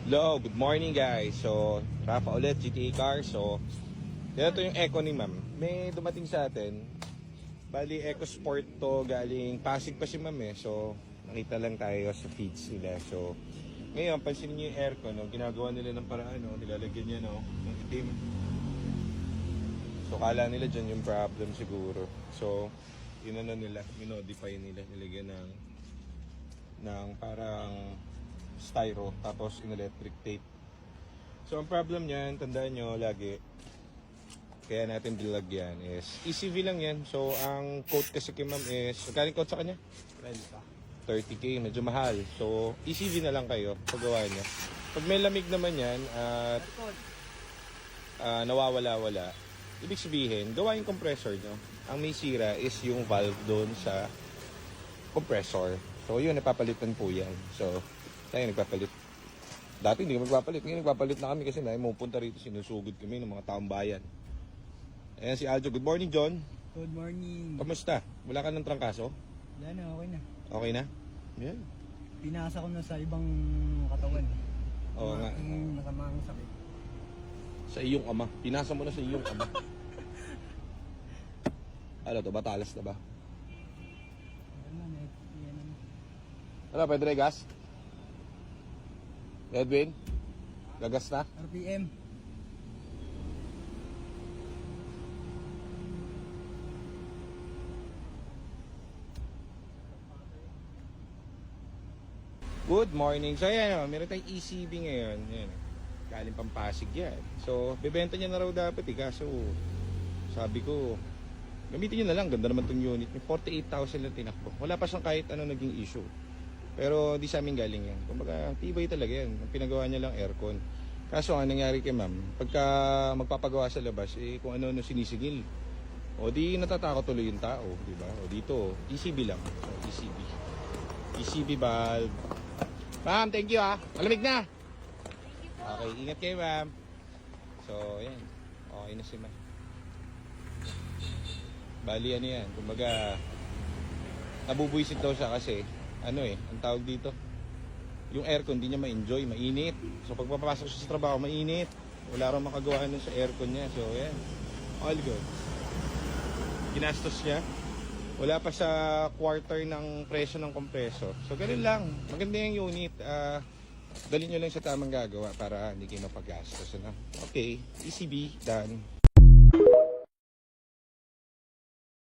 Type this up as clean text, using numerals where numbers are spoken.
Hello, good morning guys. So, Rafa ulit, GTA Car. So, ito yung Eco ni ma'am. May dumating sa atin. Bali, Eco Sport to. Galing Pasig pa si ma'am eh. So, nakita lang tayo sa feeds nila. So, ngayon, pansinin niyo yung aircon. No? Ginagawa nila ng paraan. No? Nilalagyan niya no? Ng itim. So, kala nila dyan yung problem siguro. So, inano nila, minodify nila. Nilagyan ng parang styro tapos in electric tape. So ang problem niyan, tandaan nyo lagi, kaya natin dilagyan is ECV lang yan. So ang quote kasi kay ma'am is, magkano quote sa kanya? 30k, medyo mahal. So ECV na lang kayo paggawa niya. Pag may lamig naman yan at nawawala-wala, ibig sabihin gawa yung compressor nyo. Ang may sira is yung valve doon sa compressor. So yun, napapalitan po yan. So tayo nagpapalit. Dati hindi kami magpapalit. Ngayon nagpapalit na kami kasi pupunta rito, sinusugod kami ng mga taong bayan. Ayan si Aljo. Good morning, John. Good morning. Kamusta? Wala ka ng trangkaso? Wala na, okay na. Okay na? Yan. Pinasa ko na sa ibang katawan. Oo nga. Nakamang sakit. Sa iyong ama. Pinasa mo na sa iyong ama. Ano to? Batalas na ba? Wala na, yan na. Ano, Pedro gas? Edwin? Gagas na? RPM. Good morning. So ayan, meron tayong ECB ngayon. Ayan. Galing Pampasig yan. So, bebenta niya na raw dapat eh. Kaso, sabi ko, gamitin niyo na lang. Ganda naman itong unit. May 48,000 lang tinakbo. Wala pa siyang kahit ano naging issue. Pero di sa amin galing yan. Kumbaga, tibay talaga yan. Ang pinagawa niya lang aircon. Kaso ang nangyari kay ma'am, pagka magpapagawa sa labas, eh kung ano-ano sinisigil. O di natatakot tuloy yung tao, di ba? O dito, ECB lang. So, ECB. ECB valve. Ma'am, thank you ha. Malamig na. Okay, ingat kayo ma'am. So, yan. Okay na si ma'am. Bali, ano yan. Kumbaga, nabubuisit daw siya kasi ano eh, ang tawag dito, yung aircon hindi niya ma-enjoy, mainit. So pag papasok siya sa trabaho, mainit. Wala raw makagawa nun sa aircon niya. So yan, all good. Ginastos niya. Wala pa sa quarter ng presyo ng compressor. So ganun lang, maganda yung unit. Dalhin nyo lang sa tamang gagawa para hindi kayo mapagastos. Ano? Okay, ECB, done.